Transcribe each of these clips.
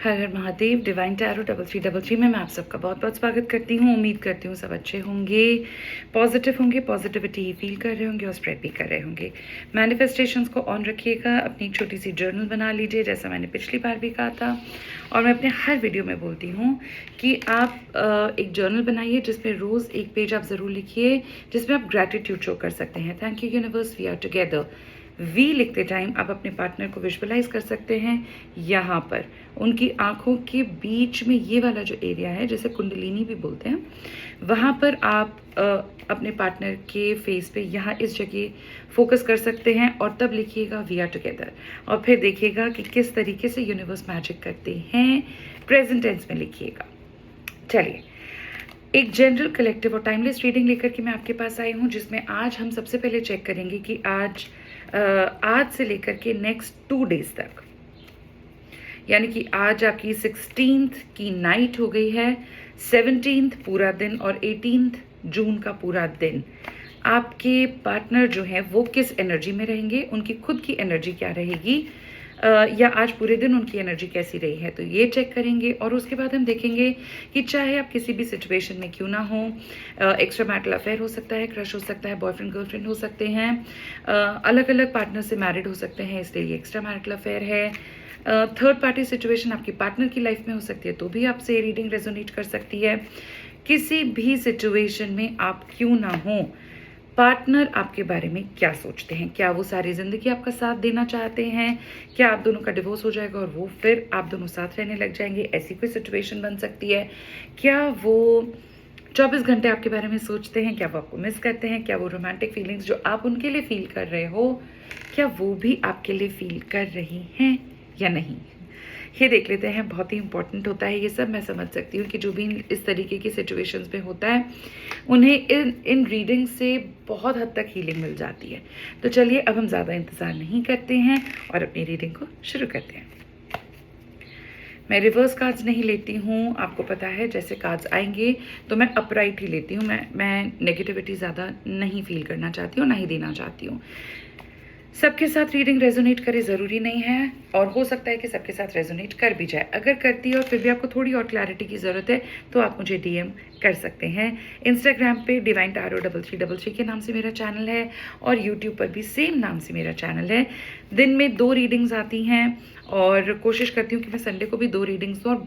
हर Har Mahadev. Divine tarot 3333 में मैं आप सबका बहुत बहुत स्वागत करती हूँ। उम्मीद करती हूँ सब अच्छे होंगे, पॉजिटिव होंगे, पॉजिटिविटी ही फील कर रहे होंगे और स्प्रेड भी कर रहे होंगे। मैनिफेस्टेशंस को ऑन रखिएगा, अपनी छोटी सी जर्नल बना लीजिए जैसा मैंने पिछली बार भी कहा था। और मैं अपने हर वीडियो में बोलती हूँ कि आप एक जर्नल बनाइए जिसमें रोज़ एक पेज आप ज़रूर लिखिए जिसमें आप ग्रैटिट्यूड शो कर सकते हैं। Thank you universe, we are together. We लिखते टाइम आप अपने पार्टनर को विजुअलाइज कर सकते हैं। यहाँ पर उनकी आंखों के बीच में ये वाला जो एरिया है जिसे कुंडलिनी भी बोलते हैं, वहाँ पर आप अपने पार्टनर के फेस पे यहाँ इस जगह फोकस कर सकते हैं और तब लिखिएगा वी आर टुगेदर और फिर देखिएगा कि किस तरीके से यूनिवर्स मैजिक करते हैं। प्रेजेंट टेंस में लिखिएगा। चलिए, एक जनरल कलेक्टिव और टाइमलेस रीडिंग लेकर के मैं आपके पास आई हूँ जिसमें आज हम सबसे पहले चेक करेंगे कि आज से लेकर के नेक्स्ट 2 डेज तक, यानी कि आज आपकी 16th की नाइट हो गई है, 17th पूरा दिन और 18th जून का पूरा दिन आपके पार्टनर जो है वो किस एनर्जी में रहेंगे, उनकी खुद की एनर्जी क्या रहेगी, या आज पूरे दिन उनकी एनर्जी कैसी रही है, तो ये चेक करेंगे। और उसके बाद हम देखेंगे कि चाहे आप किसी भी सिचुएशन में क्यों ना हो, एक्स्ट्रा मैरिटल अफेयर हो सकता है, क्रश हो सकता है, बॉयफ्रेंड गर्लफ्रेंड हो सकते हैं, अलग अलग पार्टनर से मैरिड हो सकते हैं, इसलिए ये एक्स्ट्रा मैरिटल अफेयर है। थर्ड पार्टी सिचुएशन आपकी पार्टनर की लाइफ में हो सकती है तो भी आपसे रीडिंग रेजोनेट कर सकती है। किसी भी सिचुएशन में आप क्यों ना हो, पार्टनर आपके बारे में क्या सोचते हैं, क्या वो सारी जिंदगी आपका साथ देना चाहते हैं, क्या आप दोनों का डिवोर्स हो जाएगा और वो फिर आप दोनों साथ रहने लग जाएंगे, ऐसी कोई सिचुएशन बन सकती है। क्या वो 24 घंटे आपके बारे में सोचते हैं, क्या वो आपको मिस करते हैं, क्या वो रोमांटिक फीलिंग्स जो आप उनके लिए फील कर रहे हो क्या वो भी आपके लिए फील कर रही हैं या नहीं, ये देख लेते हैं। बहुत ही इंपॉर्टेंट होता है ये सब। मैं समझ सकती हूँ कि जो भी इस तरीके की सिचुएशंस में होता है उन्हें इन रीडिंग से बहुत हद तक हीलिंग मिल जाती है। तो चलिए अब हम ज़्यादा इंतज़ार नहीं करते हैं और अपनी रीडिंग को शुरू करते हैं। मैं रिवर्स कार्ड्स नहीं लेती हूँ, आपको पता है जैसे कार्ड्स आएंगे तो मैं अपराइट ही लेती हूँ। मैं नेगेटिविटी ज़्यादा नहीं फील करना चाहती हूँ, ना ही देना चाहती हूँ। सबके साथ रीडिंग रेजोनेट करे ज़रूरी नहीं है और हो सकता है कि सबके साथ रेजोनेट कर भी जाए। अगर करती है और फिर भी आपको थोड़ी और क्लैरिटी की ज़रूरत है तो आप मुझे डीएम कर सकते हैं। इंस्टाग्राम पे डिवाइन टैरो 3333 के नाम से मेरा चैनल है और यूट्यूब पर भी सेम नाम से मेरा चैनल है। दिन में 2 रीडिंग्स आती हैं और कोशिश करती हूँ कि मैं संडे को भी 2 रीडिंग्स दूँ। और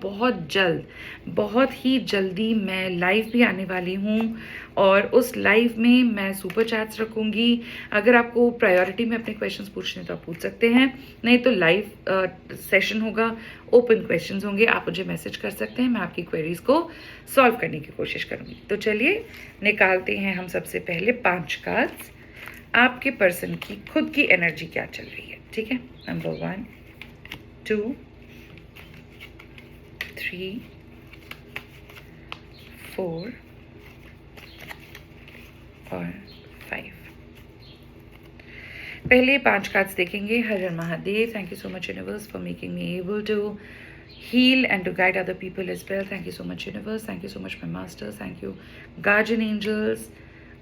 बहुत ही जल्दी मैं लाइव भी आने वाली हूँ और उस लाइव में मैं सुपर चैट्स रखूँगी। अगर आपको प्रायोरिटी में अपने क्वेश्चंस पूछने तो आप पूछ सकते हैं, नहीं तो लाइव सेशन होगा, ओपन क्वेश्चंस होंगे, आप मुझे मैसेज कर सकते हैं, मैं आपकी क्वेरीज को सॉल्व करने की कोशिश करूँगी। तो चलिए निकालते हैं हम सबसे पहले 5 कार्ड्स। आपके पर्सन की खुद की एनर्जी क्या चल रही है, ठीक है। नंबर 1, 2, 3, 4 और 5। पहले 5 कार्ड्स देखेंगे। Har Har Mahadev. Thank you so much universe for making me able to heal and to guide other people as well. Thank you so much universe, thank you so much my masters, thank you guardian angels।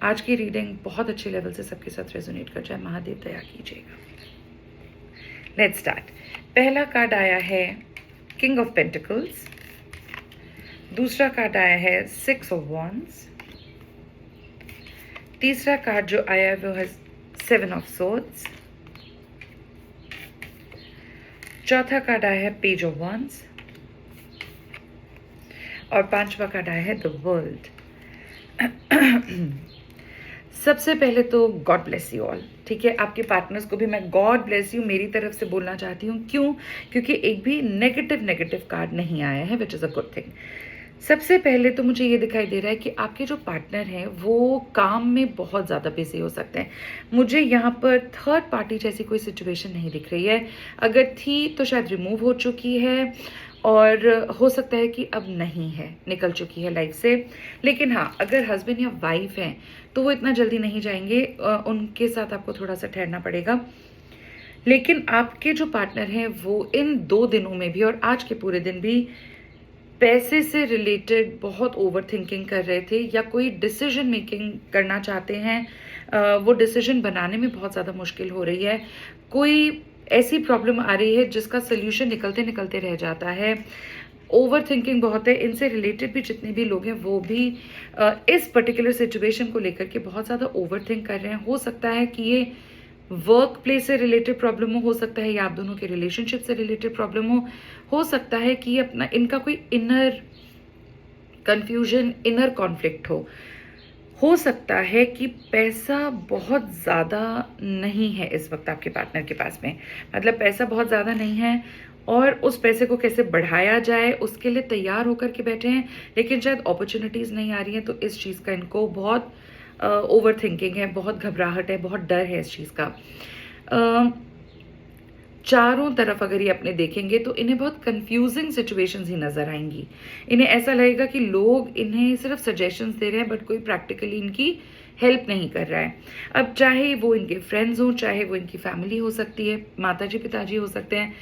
आज की reading बहुत अच्छे level से सबके साथ resonate कर जाए, महादेव दया कीजिएगा। Let's start. पहला कार्ड आया है किंग ऑफ पेंटिकल्स, दूसरा कार्ड आया है 6 ऑफ वॉन्ड्स, तीसरा कार्ड जो आया है वो है 7 ऑफ सोर्ड्स, चौथा कार्ड आया है पेज ऑफ वॉन्ड्स और 5वां कार्ड आया है द वर्ल्ड। सबसे पहले तो गॉड ब्लेस यू ऑल, ठीक है। आपके पार्टनर्स को भी मैं गॉड ब्लेस यू मेरी तरफ से बोलना चाहती हूँ। क्यों? क्योंकि एक भी नेगेटिव कार्ड नहीं आया है, विच इज़ अ गुड थिंग। सबसे पहले तो मुझे ये दिखाई दे रहा है कि आपके जो पार्टनर हैं वो काम में बहुत ज़्यादा बिजी हो सकते हैं। मुझे यहाँ पर थर्ड पार्टी जैसी कोई सिचुएशन नहीं दिख रही है, अगर थी तो शायद रिमूव हो चुकी है और हो सकता है कि अब नहीं है, निकल चुकी है लाइफ से। लेकिन हाँ, अगर हस्बैंड या वाइफ हैं तो वो इतना जल्दी नहीं जाएंगे, उनके साथ आपको थोड़ा सा ठहरना पड़ेगा। लेकिन आपके जो पार्टनर हैं वो इन 2 दिनों में भी और आज के पूरे दिन भी पैसे से रिलेटेड बहुत ओवर थिंकिंग कर रहे थे या कोई डिसीजन मेकिंग करना चाहते हैं, वो डिसीजन बनाने में बहुत ज़्यादा मुश्किल हो रही है। कोई ऐसी प्रॉब्लम आ रही है जिसका सोल्यूशन निकलते निकलते रह जाता है। ओवर थिंकिंग बहुत है। इनसे रिलेटेड भी जितने भी लोग हैं वो भी इस पर्टिकुलर सिचुएशन को लेकर के बहुत ज़्यादा ओवर थिंक कर रहे हैं। हो सकता है कि ये वर्क प्लेस से रिलेटेड प्रॉब्लम हो सकता है या आप दोनों के रिलेशनशिप से रिलेटेड प्रॉब्लम हो सकता है कि अपना इनका कोई इनर कंफ्यूजन, इनर कॉन्फ्लिक्ट हो सकता है कि पैसा बहुत ज़्यादा नहीं है इस वक्त आपके पार्टनर के पास में, मतलब पैसा बहुत ज़्यादा नहीं है और उस पैसे को कैसे बढ़ाया जाए उसके लिए तैयार होकर के बैठे हैं, लेकिन शायद अपॉर्चुनिटीज़ नहीं आ रही हैं। तो इस चीज़ का इनको बहुत ओवर थिंकिंग है, बहुत घबराहट है, बहुत डर है इस चीज़ का। चारों तरफ अगर ये अपने देखेंगे तो इन्हें बहुत कंफ्यूजिंग सिचुएशंस ही नजर आएंगी। इन्हें ऐसा लगेगा कि लोग इन्हें सिर्फ सजेशंस दे रहे हैं बट कोई प्रैक्टिकली इनकी हेल्प नहीं कर रहा है। अब चाहे वो इनके फ्रेंड्स हों, चाहे वो इनकी फैमिली हो सकती है, माताजी पिताजी हो सकते हैं,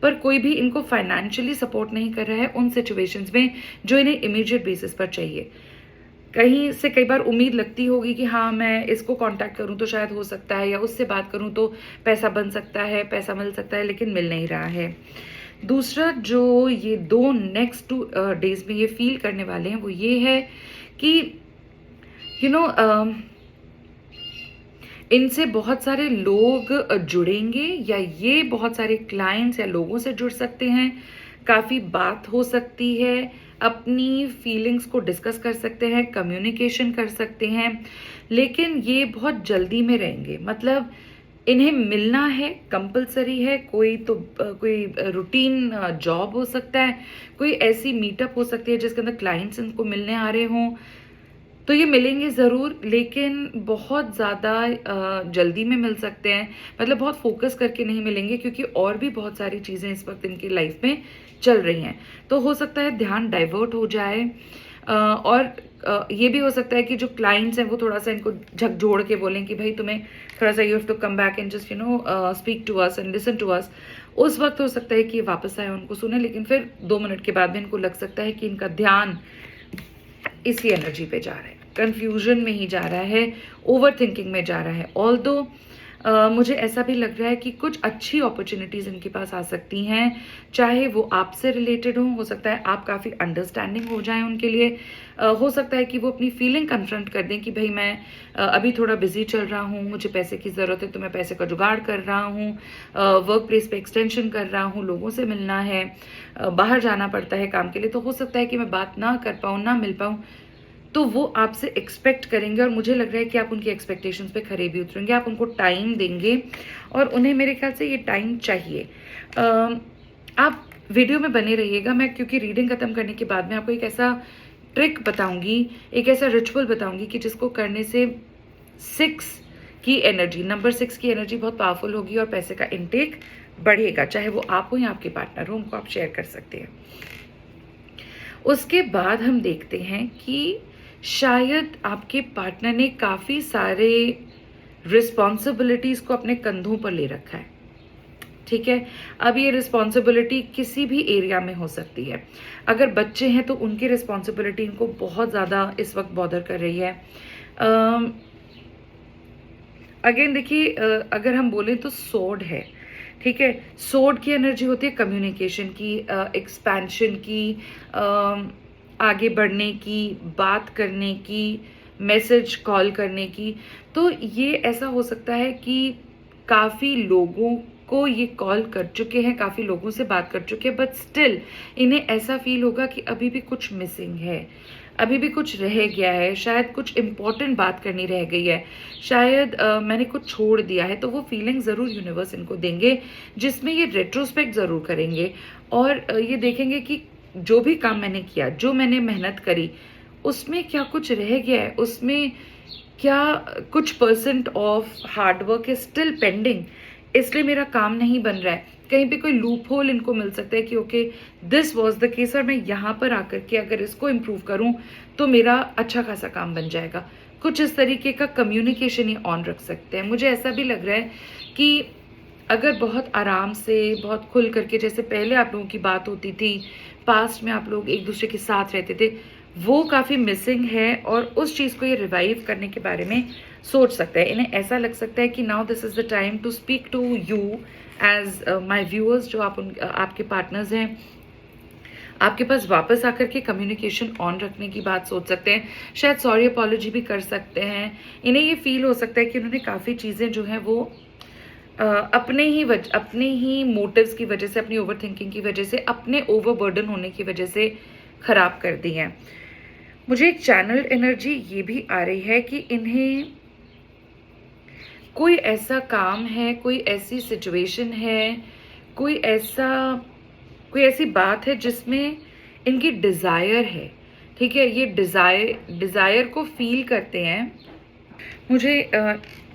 पर कोई भी इनको फाइनेंशियली सपोर्ट नहीं कर रहा है उन सिचुएशंस में जो इन्हें इमीडिएट बेसिस पर चाहिए। कहीं से कई बार उम्मीद लगती होगी कि हाँ मैं इसको कांटेक्ट करूं तो शायद हो सकता है, या उससे बात करूं तो पैसा बन सकता है, पैसा मिल सकता है, लेकिन मिल नहीं रहा है। दूसरा जो ये दो नेक्स्ट 2 डेज में ये फील करने वाले हैं वो ये है कि इनसे बहुत सारे लोग जुड़ेंगे या ये बहुत सारे क्लाइंट्स या लोगों से जुड़ सकते हैं, काफ़ी बात हो सकती है, अपनी फीलिंग्स को डिस्कस कर सकते हैं, कम्युनिकेशन कर सकते हैं, लेकिन ये बहुत जल्दी में रहेंगे। मतलब इन्हें मिलना है, कंपलसरी है। कोई रूटीन जॉब हो सकता है, कोई ऐसी मीटअप हो सकती है जिसके अंदर क्लाइंट्स इनको मिलने आ रहे हों, तो ये मिलेंगे ज़रूर, लेकिन बहुत ज़्यादा जल्दी में मिल सकते हैं। मतलब बहुत फोकस करके नहीं मिलेंगे क्योंकि और भी बहुत सारी चीज़ें इस वक्त इनकी लाइफ में चल रही हैं, तो हो सकता है ध्यान डाइवर्ट हो जाए। और ये भी हो सकता है कि जो क्लाइंट्स हैं वो थोड़ा सा इनको झकझोड़ के बोलें कि भाई तुम्हें थोड़ा सा you have to come back and just speak to us and listen to us. उस वक्त हो सकता है कि वापस आए, उनको सुने, लेकिन फिर 2 मिनट के बाद में इनको लग सकता है कि इनका ध्यान इसी एनर्जी पे जा रहा है, कंफ्यूजन में ही जा रहा है, ओवर थिंकिंग में जा रहा है। ऑल्दो मुझे ऐसा भी लग रहा है कि कुछ अच्छी अपॉर्चुनिटीज़ इनके पास आ सकती हैं, चाहे वो आपसे रिलेटेड हो सकता है आप काफ़ी अंडरस्टैंडिंग हो जाएं उनके लिए, हो सकता है कि वो अपनी फीलिंग कन्फ्रंट कर दें कि भाई मैं अभी थोड़ा बिजी चल रहा हूँ, मुझे पैसे की ज़रूरत है तो मैं पैसे का जुगाड़ कर रहा हूँ, वर्क प्लेस पे एक्सटेंशन कर रहा हूँ, लोगों से मिलना है, बाहर जाना पड़ता है काम के लिए, तो हो सकता है कि मैं बात ना कर पाऊँ, ना मिल पाऊँ, तो वो आपसे एक्सपेक्ट करेंगे और मुझे लग रहा है कि आप उनकी एक्सपेक्टेशंस पे खरे भी उतरेंगे, आप उनको टाइम देंगे और उन्हें मेरे ख्याल से ये टाइम चाहिए। आप वीडियो में बने रहिएगा, मैं क्योंकि रीडिंग खत्म करने के बाद में आपको एक ऐसा ट्रिक बताऊंगी, एक ऐसा रिचुअल बताऊंगी कि जिसको करने से 6 की एनर्जी, नंबर 6 की एनर्जी बहुत पावरफुल होगी और पैसे का इनटेक बढ़ेगा, चाहे वो आप हो या आपके पार्टनर हो, उनको आप शेयर कर सकते हैं। उसके बाद हम देखते हैं कि शायद आपके पार्टनर ने काफ़ी सारे रिस्पॉन्सिबिलिटीज़ को अपने कंधों पर ले रखा है, ठीक है। अब ये रिस्पॉन्सिबिलिटी किसी भी एरिया में हो सकती है। अगर बच्चे हैं तो उनकी रिस्पॉन्सिबिलिटी इनको बहुत ज़्यादा इस वक्त बॉदर कर रही है। अगेन देखिए, अगर हम बोलें तो सोड है, ठीक है। सोड की एनर्जी होती है कम्युनिकेशन की, एक्सपेंशन की, आगे बढ़ने की, बात करने की, मैसेज कॉल करने की। तो ये ऐसा हो सकता है कि काफ़ी लोगों को ये कॉल कर चुके हैं, काफ़ी लोगों से बात कर चुके हैं, बट स्टिल इन्हें ऐसा फील होगा कि अभी भी कुछ मिसिंग है, अभी भी कुछ रह गया है, शायद कुछ इम्पोर्टेंट बात करनी रह गई है, शायद मैंने कुछ छोड़ दिया है। तो वो फीलिंग ज़रूर यूनिवर्स इनको देंगे, जिसमें ये रेट्रोस्पेक्ट ज़रूर करेंगे और ये देखेंगे कि जो भी काम मैंने किया, जो मैंने मेहनत करी, उसमें क्या कुछ रह गया है, उसमें क्या कुछ परसेंट ऑफ हार्डवर्क है स्टिल पेंडिंग, इसलिए मेरा काम नहीं बन रहा है। कहीं पे कोई लूप होल इनको मिल सकता है कि okay this was the case और मैं यहाँ पर आकर के अगर इसको इम्प्रूव करूँ तो मेरा अच्छा खासा काम बन जाएगा। कुछ इस तरीके का कम्युनिकेशन ही ऑन रख सकते हैं। मुझे ऐसा भी लग रहा है कि अगर बहुत आराम से, बहुत खुल करके, जैसे पहले आप लोगों की बात होती थी, पास्ट में आप लोग एक दूसरे के साथ रहते थे, वो काफ़ी मिसिंग है और उस चीज़ को ये रिवाइव करने के बारे में सोच सकते हैं, इन्हें ऐसा लग सकता है कि now this is the time to speak to you as my viewers, जो आपके पार्टनर्स हैं, आपके पास वापस आकर के कम्युनिकेशन ऑन रखने की बात सोच सकते हैं। शायद सॉरी अपॉलॉजी भी कर सकते हैं। इन्हें ये फील हो सकता है कि उन्होंने काफ़ी चीज़ें जो हैं वो अपने ही मोटिव्स की वजह से, अपनी ओवर थिंकिंग की वजह से, अपने ओवरबर्डन होने की वजह से खराब कर दी हैं। मुझे एक चैनल एनर्जी ये भी आ रही है कि इन्हें कोई ऐसा काम है, कोई ऐसी सिचुएशन है, कोई ऐसी बात है जिसमें इनकी डिज़ायर है, ठीक है, ये डिज़ायर को फील करते हैं। मुझे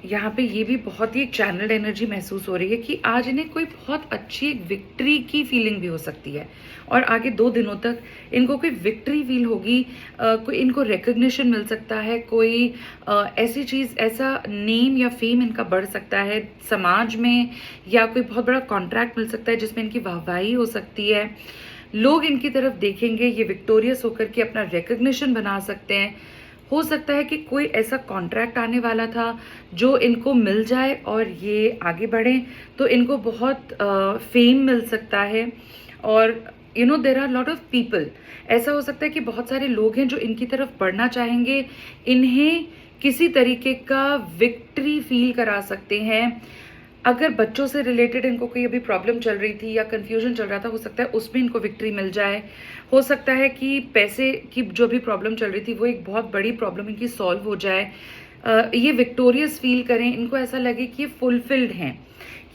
यहाँ पे ये भी बहुत ही चैनल्ड एनर्जी महसूस हो रही है कि आज इन्हें कोई बहुत अच्छी एक विक्ट्री की फीलिंग भी हो सकती है, और आगे 2 दिनों तक इनको कोई विक्ट्री फील होगी, कोई इनको रिकग्निशन मिल सकता है, कोई ऐसी चीज़, ऐसा नेम या फेम इनका बढ़ सकता है समाज में, या कोई बहुत बड़ा कॉन्ट्रैक्ट मिल सकता है जिसमें इनकी वाहवाही हो सकती है। लोग इनकी तरफ देखेंगे, ये विक्टोरियस होकर के अपना रिकग्निशन बना सकते हैं। हो सकता है कि कोई ऐसा कॉन्ट्रैक्ट आने वाला था जो इनको मिल जाए और ये आगे बढ़ें, तो इनको बहुत फेम मिल सकता है। और there are lot of people, ऐसा हो सकता है कि बहुत सारे लोग हैं जो इनकी तरफ बढ़ना चाहेंगे, इन्हें किसी तरीके का विक्ट्री फील करा सकते हैं। अगर बच्चों से रिलेटेड इनको कोई अभी प्रॉब्लम चल रही थी या कंफ्यूजन चल रहा था, हो सकता है उसमें इनको विक्ट्री मिल जाए। हो सकता है कि पैसे की जो भी प्रॉब्लम चल रही थी वो एक बहुत बड़ी प्रॉब्लम इनकी सॉल्व हो जाए। ये विक्टोरियस फील करें, इनको ऐसा लगे कि ये फुलफिल्ड हैं,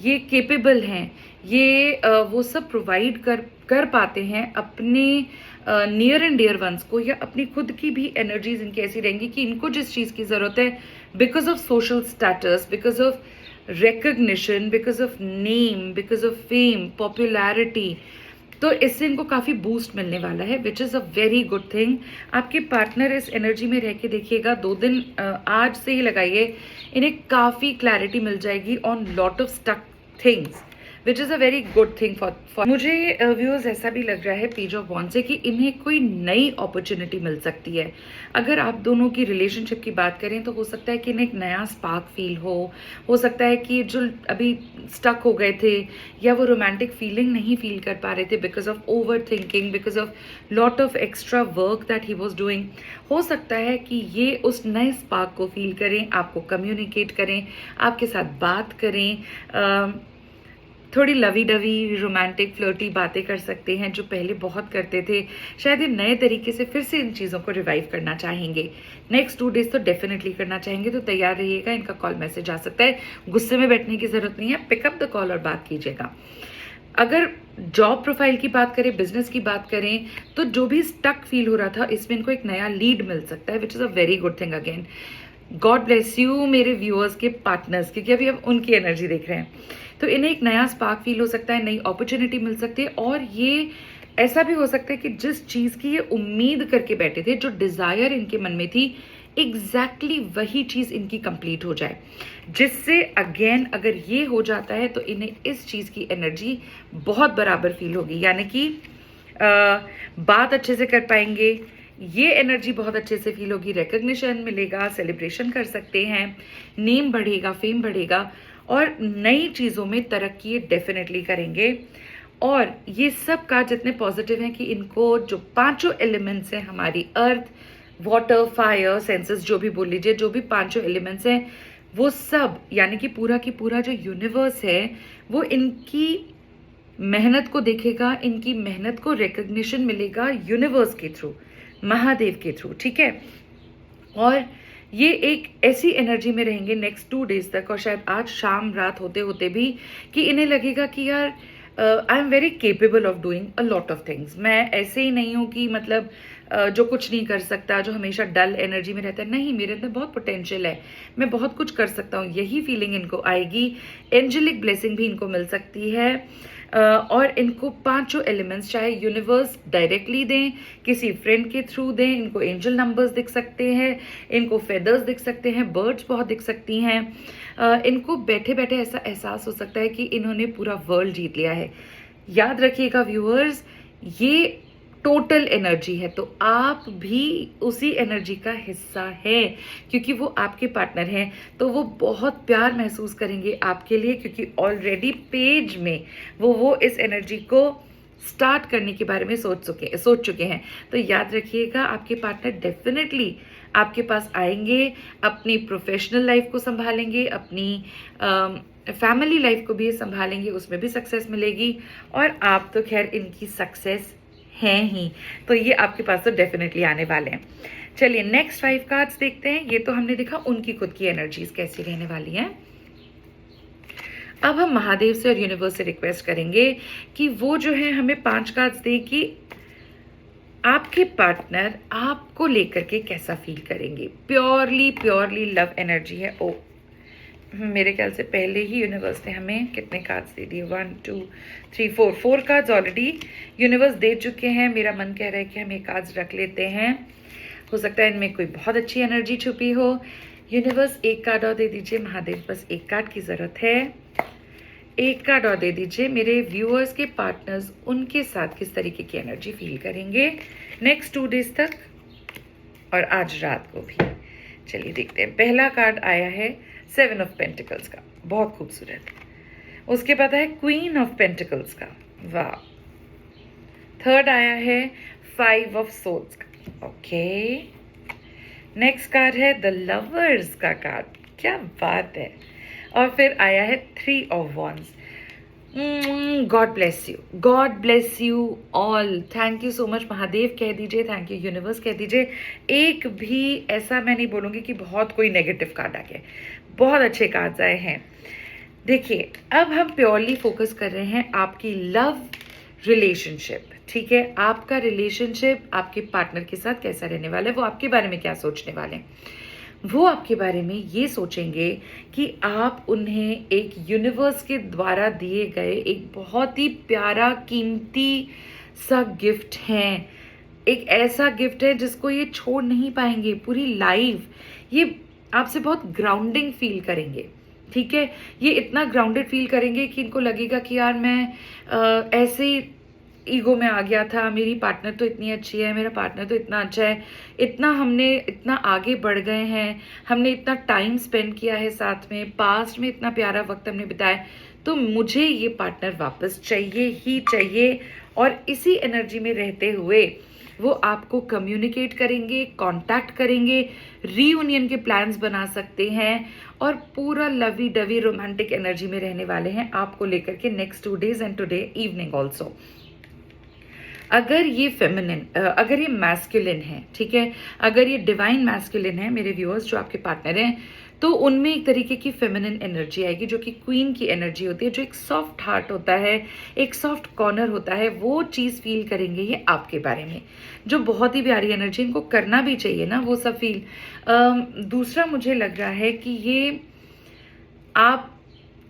ये केपेबल हैं, ये वो सब प्रोवाइड कर पाते हैं अपने नियर एंड डियर वंस को, या अपनी खुद की भी एनर्जीज इनकी ऐसी रहेंगी कि इनको जिस चीज़ की ज़रूरत है, because of social status, because of recognition, because of name, because of fame, popularity, तो इससे इनको काफ़ी बूस्ट मिलने वाला है, विच is a very good thing. आपके पार्टनर इस एनर्जी में रह के देखिएगा, 2 दिन आज से ही लगाइए, इन्हें काफ़ी क्लैरिटी मिल जाएगी on lot of stuck things, which is a very good thing for मुझे व्यूअर्स ऐसा भी लग रहा है पेज ऑफ वॉन्ड से कि इन्हें कोई नई अपॉर्चुनिटी मिल सकती है। अगर आप दोनों की रिलेशनशिप की बात करें तो हो सकता है कि इन्हें एक नया स्पार्क फील हो सकता है कि जो अभी स्टक हो गए थे या वो रोमांटिक फीलिंग नहीं फील कर पा रहे थे because of over thinking, because of lot of extra work that he was doing, हो सकता है कि ये उस नए स्पार्क को फील करें, आपको कम्युनिकेट करें, आपके साथ बात करें, थोड़ी लवी डवी रोमांटिक फ्लर्टी बातें कर सकते हैं जो पहले बहुत करते थे। शायद ये नए तरीके से फिर से इन चीज़ों को रिवाइव करना चाहेंगे। नेक्स्ट 2 डेज तो डेफिनेटली करना चाहेंगे, तो तैयार रहिएगा, इनका कॉल मैसेज आ सकता है, गुस्से में बैठने की ज़रूरत नहीं है, पिकअप द कॉल और बात कीजिएगा। अगर जॉब प्रोफाइल की बात करें, बिजनेस की बात करें, तो जो भी स्टक फील हो रहा था इसमें इनको एक नया लीड मिल सकता है, विच is a very good thing again. God bless you मेरे व्यूअर्स के पार्टनर्स, क्योंकि अभी हम उनकी एनर्जी देख रहे हैं, तो इन्हें एक नया स्पार्क फील हो सकता है, नई अपॉर्चुनिटी मिल सकती है, और ये ऐसा भी हो सकता है कि जिस चीज़ की ये उम्मीद करके बैठे थे, जो डिज़ायर इनके मन में थी, एग्जैक्टली वही चीज़ इनकी कंप्लीट हो जाए, जिससे अगेन अगर ये हो जाता है तो इन्हें इस चीज़ की एनर्जी बहुत बराबर फील होगी, यानी कि बात अच्छे से कर पाएंगे, ये एनर्जी बहुत अच्छे से फील होगी, रिकग्निशन मिलेगा, सेलिब्रेशन कर सकते हैं, नेम बढ़ेगा, फेम बढ़ेगा, और नई चीज़ों में तरक्की डेफिनेटली करेंगे। और ये सब का जितने पॉजिटिव हैं कि इनको जो 5 एलिमेंट्स हैं, हमारी अर्थ, वाटर, फायर, सेंसेस, जो भी बोल लीजिए, जो भी 5 एलिमेंट्स हैं, वो सब यानी कि पूरा की पूरा जो यूनिवर्स है वो इनकी मेहनत को देखेगा, इनकी मेहनत को रिकग्निशन मिलेगा यूनिवर्स के थ्रू, महादेव के थ्रू, ठीक है। और ये एक ऐसी एनर्जी में रहेंगे नेक्स्ट 2 डेज तक, और शायद आज शाम रात होते होते भी कि इन्हें लगेगा कि यार I am very capable of doing a lot of things. मैं ऐसे ही नहीं हूँ कि मतलब जो कुछ नहीं कर सकता, जो हमेशा डल एनर्जी में रहता है, नहीं, मेरे अंदर बहुत पोटेंशियल है, मैं बहुत कुछ कर सकता हूँ, यही फीलिंग इनको आएगी। एंजेलिक ब्लेसिंग भी इनको मिल सकती है, और इनको 5 एलिमेंट्स चाहे यूनिवर्स डायरेक्टली दें, किसी फ्रेंड के थ्रू दें, इनको एंजल नंबर्स दिख सकते हैं, इनको फेदर्स दिख सकते हैं, बर्ड्स बहुत दिख सकती हैं, इनको बैठे बैठे ऐसा एहसास हो सकता है कि इन्होंने पूरा वर्ल्ड जीत लिया है। याद रखिएगा व्यूअर्स, ये टोटल एनर्जी है, तो आप भी उसी एनर्जी का हिस्सा है, क्योंकि वो आपके पार्टनर हैं। तो वो बहुत प्यार महसूस करेंगे आपके लिए, क्योंकि ऑलरेडी पेज में वो इस एनर्जी को स्टार्ट करने के बारे में सोच चुके हैं। तो याद रखिएगा, आपके पार्टनर डेफिनेटली आपके पास आएंगे, अपनी प्रोफेशनल लाइफ को संभालेंगे, अपनी फैमिली लाइफ को भी संभालेंगे, उसमें भी सक्सेस मिलेगी, और आप तो खैर इनकी सक्सेस हैं ही। तो ये आपके पास तो डेफिनेटली आने वाले हैं। चलिए नेक्स्ट 5 कार्ड्स देखते हैं। ये तो हमने देखा उनकी खुद की एनर्जीज कैसी रहने वाली हैं। अब हम महादेव से और यूनिवर्स से रिक्वेस्ट करेंगे कि वो जो है हमें 5 कार्ड्स दे कि आपके पार्टनर आपको लेकर के कैसा फील करेंगे। प्योरली लव एनर्जी है। ओ, मेरे ख्याल से पहले ही यूनिवर्स ने हमें कितने कार्ड्स दे दिए, 1 2 3 4 कार्ड्स ऑलरेडी यूनिवर्स दे चुके हैं। मेरा मन कह रहा है कि हम ये कार्ड्स रख लेते हैं, हो सकता है इनमें कोई बहुत अच्छी एनर्जी छुपी हो। यूनिवर्स एक कार्ड और दे दीजिए। महादेव बस एक कार्ड की ज़रूरत है, एक कार्ड और दे दीजिए। मेरे व्यूअर्स के पार्टनर्स उनके साथ किस तरीके की एनर्जी फील करेंगे नेक्स्ट 2 डेज तक और आज रात को भी। चलिए देखते हैं। पहला कार्ड आया है 7 ऑफ पेंटिकल्स का, बहुत खूबसूरत। उसके बाद है क्वीन ऑफ पेंटिकल्स का, वाह। थर्ड आया है 5 ऑफ सोर्ड्स का, ओके। नेक्स्ट कार्ड है द लवर्स का कार्ड, क्या बात है। और फिर आया है 3 of wands. God bless you all. Thank you so much. Mahadev कह दीजिए, थैंक यू यूनिवर्स कह दीजिए। एक भी ऐसा मैं नहीं बोलूँगी कि बहुत कोई नेगेटिव कार्ड आ गया, बहुत अच्छे कार्ड्स आए हैं। देखिए, अब हम प्योरली फोकस कर रहे हैं आपकी लव रिलेशनशिप, ठीक है। आपका रिलेशनशिप आपके पार्टनर के साथ कैसा रहने वाला है, वो आपके बारे में क्या सोचने वाले हैं। वो आपके बारे में ये सोचेंगे कि आप उन्हें एक यूनिवर्स के द्वारा दिए गए एक बहुत ही प्यारा कीमती सा गिफ्ट हैं। एक ऐसा गिफ्ट है जिसको ये छोड़ नहीं पाएंगे पूरी लाइफ। ये आपसे बहुत ग्राउंडिंग फील करेंगे, ठीक है। ये इतना ग्राउंडेड फील करेंगे कि इनको लगेगा कि यार मैं ऐसे ही ईगो में आ गया था, मेरी पार्टनर तो इतनी अच्छी है, मेरा पार्टनर तो इतना अच्छा है, हमने इतना आगे बढ़ गए हैं, हमने इतना टाइम स्पेंड किया है साथ में, पास्ट में इतना प्यारा वक्त हमने बिताया, तो मुझे ये पार्टनर वापस चाहिए ही चाहिए। और इसी एनर्जी में रहते हुए वो आपको कम्युनिकेट करेंगे, कांटेक्ट करेंगे, रीयूनियन के प्लान्स बना सकते हैं और पूरा लवी डवी रोमांटिक एनर्जी में रहने वाले हैं आपको लेकर के next 2 days and today evening also. अगर ये फेमिनिन, अगर ये मैस्कुलिन है, ठीक है, अगर ये डिवाइन मैस्कुलिन है मेरे व्यूअर्स जो आपके पार्टनर हैं, तो उनमें एक तरीके की फेमिनिन एनर्जी आएगी जो कि क्वीन की एनर्जी होती है, जो एक सॉफ्ट हार्ट होता है, एक सॉफ्ट कॉर्नर होता है, वो चीज़ फील करेंगे ये आपके बारे में, जो बहुत ही प्यारी एनर्जी। इनको करना भी चाहिए ना वो सब फील। दूसरा मुझे लग रहा है कि ये आप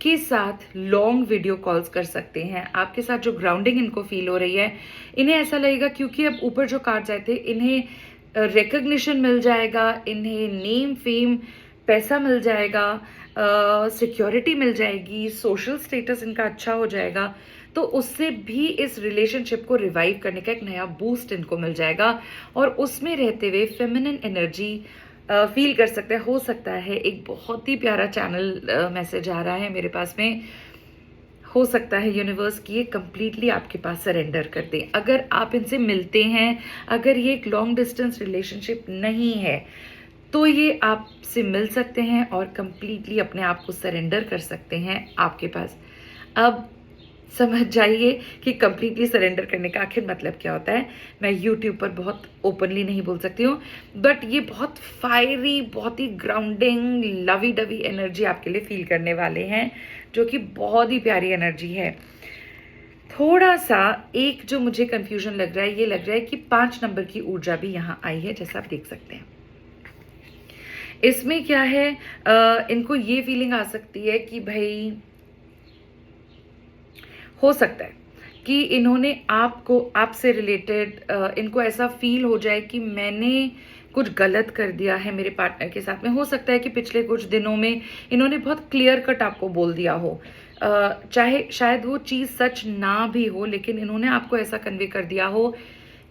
के साथ लॉन्ग वीडियो कॉल्स कर सकते हैं। आपके साथ जो ग्राउंडिंग इनको फील हो रही है, इन्हें ऐसा लगेगा, क्योंकि अब ऊपर जो कार्ड्स आए थे, इन्हें रिकग्निशन मिल जाएगा, इन्हें नेम फेम पैसा मिल जाएगा, सिक्योरिटी मिल जाएगी, सोशल स्टेटस इनका अच्छा हो जाएगा। तो उससे भी इस रिलेशनशिप को रिवाइव करने का एक नया बूस्ट इनको मिल जाएगा और उसमें रहते हुए फेमिनिन एनर्जी फील कर सकते हैं। हो सकता है एक बहुत ही प्यारा चैनल मैसेज आ रहा है मेरे पास में, हो सकता है यूनिवर्स की ये कंप्लीटली आपके पास सरेंडर कर दें। अगर आप इनसे मिलते हैं, अगर ये एक लॉन्ग डिस्टेंस रिलेशनशिप नहीं है, तो ये आपसे मिल सकते हैं और कंप्लीटली अपने आप को सरेंडर कर सकते हैं आपके पास। अब समझ जाइए कि कंप्लीटली सरेंडर करने का आखिर मतलब क्या होता है। मैं यूट्यूब पर बहुत ओपनली नहीं बोल सकती हूँ, बट ये बहुत फायरी, बहुत ही ग्राउंडिंग लवी डवी एनर्जी आपके लिए फील करने वाले हैं, जो कि बहुत ही प्यारी एनर्जी है। थोड़ा सा एक जो मुझे कंफ्यूजन लग रहा है, ये लग रहा है कि 5 नंबर की ऊर्जा भी यहाँ आई है, जैसा आप देख सकते हैं। इसमें क्या है, इनको ये फीलिंग आ सकती है कि भाई हो सकता है कि इन्होंने आपसे रिलेटेड इनको ऐसा फील हो जाए कि मैंने कुछ गलत कर दिया है मेरे पार्टनर के साथ में। हो सकता है कि पिछले कुछ दिनों में इन्होंने बहुत क्लियर कट आपको बोल दिया हो, चाहे शायद वो चीज़ सच ना भी हो, लेकिन इन्होंने आपको ऐसा कन्वे कर दिया हो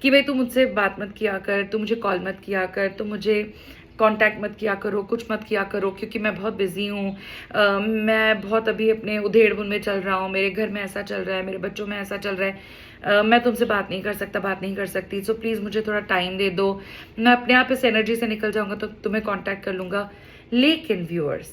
कि भाई तू मुझसे बात मत किया कर, तू मुझे कॉल मत किया कर, तू मुझे कांटेक्ट मत किया करो, कुछ मत किया करो क्योंकि मैं बहुत बिजी हूँ, मैं बहुत अभी अपने उधेड़-बुन में चल रहा हूँ, मेरे घर में ऐसा चल रहा है, मेरे बच्चों में ऐसा चल रहा है, मैं तुमसे बात नहीं कर सकता, बात नहीं कर सकती, सो प्लीज़ मुझे थोड़ा टाइम दे दो, मैं अपने आप इस एनर्जी से निकल जाऊंगा तो तुम्हें कांटेक्ट कर लूँगा। लेकिन व्यूअर्स,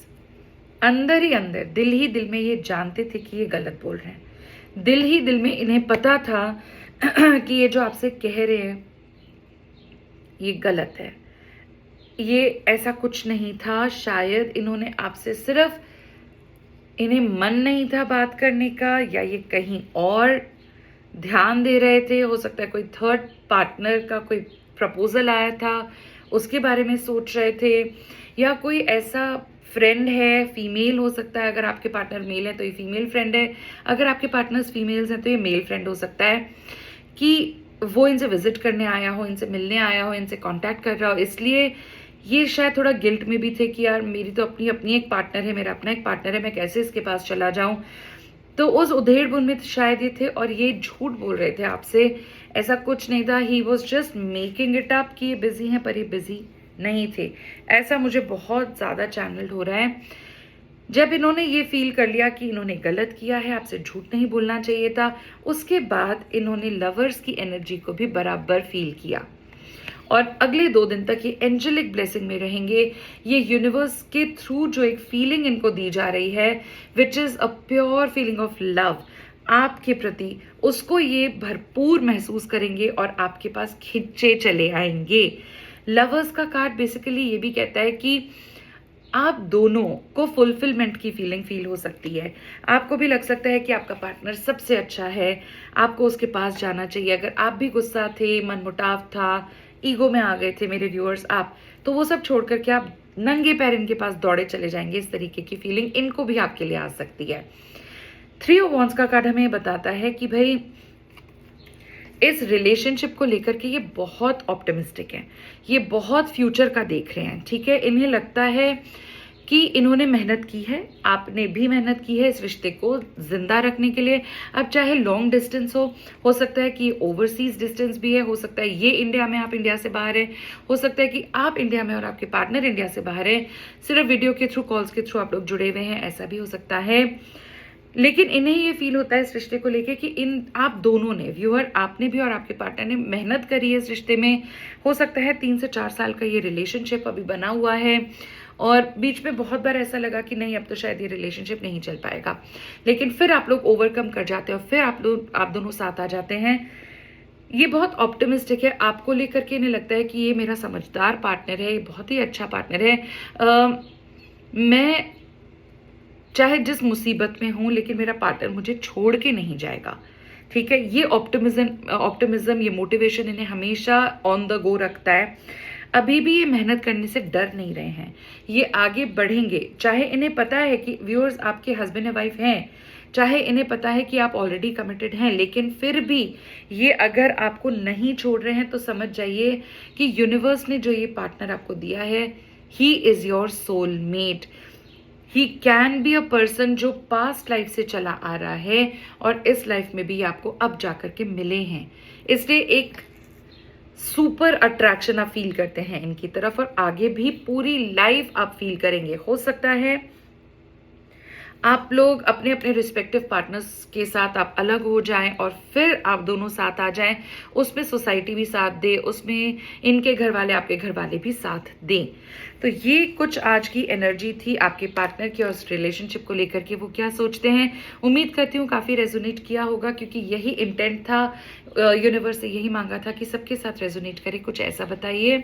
अंदर ही अंदर, दिल ही दिल में ये जानते थे कि ये गलत बोल रहे हैं। दिल ही दिल में इन्हें पता था कि ये जो आपसे कह रहे हैं ये गलत है, ये ऐसा कुछ नहीं था। शायद इन्होंने आपसे सिर्फ, इन्हें मन नहीं था बात करने का, या ये कहीं और ध्यान दे रहे थे। हो सकता है कोई थर्ड पार्टनर का कोई प्रपोजल आया था, उसके बारे में सोच रहे थे, या कोई ऐसा फ्रेंड है, फीमेल हो सकता है, अगर आपके पार्टनर मेल है तो ये फीमेल फ्रेंड है, अगर आपके पार्टनर्स फीमेल्स हैं तो ये मेल फ्रेंड हो सकता है, कि वो इनसे विजिट करने आया हो, इनसे मिलने आया हो, इनसे कांटेक्ट कर रहा हो। इसलिए ये शायद थोड़ा गिल्ट में भी थे कि यार मेरी तो अपनी अपनी एक पार्टनर है, मेरा अपना एक पार्टनर है, मैं कैसे इसके पास चला जाऊं। तो उस उधेड़-बुन में शायद ये थे, और ये झूठ बोल रहे थे आपसे, ऐसा कुछ नहीं था। He was just making it up कि ये बिजी हैं, पर ये बिजी नहीं थे। ऐसा मुझे बहुत ज़्यादा चैनल्ड हो रहा है। जब इन्होंने ये फील कर लिया कि इन्होंने गलत किया है, आपसे झूठ नहीं बोलना चाहिए था, उसके बाद इन्होंने लवर्स की एनर्जी को भी बराबर फील किया, और अगले 2 दिन तक ये एंजेलिक ब्लेसिंग में रहेंगे। ये यूनिवर्स के थ्रू जो एक फीलिंग इनको दी जा रही है, विच is a pure feeling of love आपके प्रति, उसको ये भरपूर महसूस करेंगे और आपके पास खिंचे चले आएंगे। लवर्स का कार्ड बेसिकली ये भी कहता है कि आप दोनों को फुलफिलमेंट की फीलिंग फील हो सकती है। आपको भी लग सकता है कि आपका पार्टनर सबसे अच्छा है, आपको उसके पास जाना चाहिए। अगर आप भी गुस्सा थे, मनमुटाव था, ईगो में आ गए थे मेरे व्यूअर्स आप, तो वो सब छोड़ करके आप नंगे पैर इनके पास दौड़े चले जाएंगे। इस तरीके की फीलिंग इनको भी आपके लिए आ सकती है। 3 ऑफ वॉन्ड्स का कार्ड हमें बताता है कि भाई इस रिलेशनशिप को लेकर के ये बहुत ऑप्टिमिस्टिक हैं, ये बहुत फ्यूचर का देख रहे हैं, ठीक है। इन्हें लगता है कि इन्होंने मेहनत की है, आपने भी मेहनत की है इस रिश्ते को जिंदा रखने के लिए। अब चाहे लॉन्ग डिस्टेंस हो सकता है कि ओवरसीज डिस्टेंस भी है, हो सकता है ये इंडिया में, आप इंडिया से बाहर है, हो सकता है कि आप इंडिया में और आपके पार्टनर इंडिया से बाहर है, सिर्फ वीडियो के थ्रू, कॉल्स के थ्रू आप लोग जुड़े हुए हैं, ऐसा भी हो सकता है। लेकिन इन्हें ये फील होता है इस रिश्ते को लेके कि आप दोनों ने, व्यूअर आपने भी और आपके पार्टनर ने मेहनत करी है इस रिश्ते में। हो सकता है 3 से 4 साल का ये रिलेशनशिप अभी बना हुआ है, और बीच में बहुत बार ऐसा लगा कि नहीं अब तो शायद ये रिलेशनशिप नहीं चल पाएगा, लेकिन फिर आप लोग ओवरकम कर जाते हो, फिर आप दोनों साथ आ जाते हैं। ये बहुत ऑप्टिमिस्टिक है आपको लेकर के। इन्हें लगता है कि ये मेरा समझदार पार्टनर है, ये बहुत ही अच्छा पार्टनर है। मैं चाहे जिस मुसीबत में हूं, लेकिन मेरा पार्टनर मुझे छोड़ के नहीं जाएगा, ठीक है। ये ऑप्टिमिज्म, ये मोटिवेशन इन्हें हमेशा ऑन द गो रखता है। अभी भी ये मेहनत करने से डर नहीं रहे हैं, ये आगे बढ़ेंगे। चाहे इन्हें पता है कि व्यूअर्स आपके हस्बैंड या वाइफ हैं, चाहे इन्हें पता है कि आप ऑलरेडी कमिटेड हैं, लेकिन फिर भी ये अगर आपको नहीं छोड़ रहे हैं तो समझ जाइए कि यूनिवर्स ने जो ये पार्टनर आपको दिया है, he is your soulmate. He can be a person जो पास्ट लाइफ से चला आ रहा है, और इस लाइफ में भी आपको अब जाकर के मिले हैं, इसलिए एक सुपर अट्रैक्शन आप फील करते हैं इनकी तरफ, और आगे भी पूरी लाइफ आप फील करेंगे। हो सकता है आप लोग अपने अपने रिस्पेक्टिव पार्टनर्स के साथ आप अलग हो जाएं और फिर आप दोनों साथ आ जाएं, उसमें सोसाइटी भी साथ दे, उसमें इनके घर वाले आपके घर वाले भी साथ दें। तो ये कुछ आज की एनर्जी थी आपके पार्टनर की और उस रिलेशनशिप को लेकर के वो क्या सोचते हैं। उम्मीद करती हूँ काफ़ी रेजोनेट किया होगा, क्योंकि यही इंटेंट था, यूनिवर्स से यही मांगा था कि सबके साथ रेजोनेट करे। कुछ ऐसा बताइए।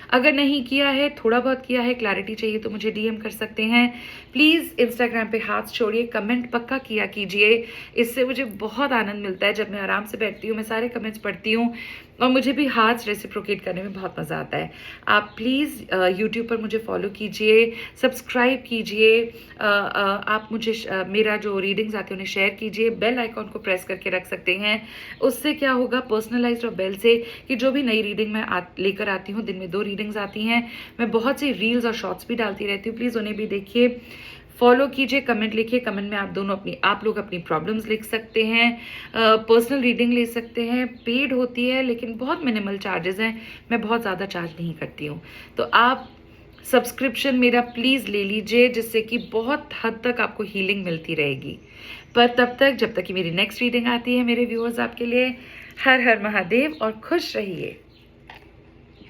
अगर नहीं किया है, थोड़ा बहुत किया है, क्लैरिटी चाहिए तो मुझे डीएम कर सकते हैं। प्लीज़ इंस्टाग्राम पे हाथ छोड़िए, कमेंट पक्का किया कीजिए, इससे मुझे बहुत आनंद मिलता है। जब मैं आराम से बैठती हूँ, मैं सारे कमेंट्स पढ़ती हूँ और मुझे भी हाथ रेसिप्रोकेट करने में बहुत मज़ा आता है। आप प्लीज़ यूट्यूब पर मुझे फॉलो कीजिए, सब्सक्राइब कीजिए, आप मुझे मेरा जो रीडिंग्स आती हैं उन्हें शेयर कीजिए, बेल आइकॉन को प्रेस करके रख सकते हैं। उससे क्या होगा, पर्सनलाइज्ड और बेल से, कि जो भी नई रीडिंग मैं लेकर आती हूँ, दिन में 2 रीडिंग्स आती हैं, मैं बहुत सी रील्स और शॉर्ट्स भी डालती रहती हूँ, प्लीज़ उन्हें भी देखिए। फॉलो कीजिए, कमेंट लिखिए, कमेंट में आप लोग अपनी प्रॉब्लम्स लिख सकते हैं, पर्सनल रीडिंग ले सकते हैं, पेड होती है लेकिन बहुत मिनिमल चार्जेस हैं, मैं बहुत ज़्यादा चार्ज नहीं करती हूँ। तो आप सब्सक्रिप्शन मेरा प्लीज़ ले लीजिए, जिससे कि बहुत हद तक आपको हीलिंग मिलती रहेगी। पर तब तक, जब तक कि मेरी नेक्स्ट रीडिंग आती है मेरे व्यूअर्स, आपके लिए हर हर महादेव और खुश रहिए।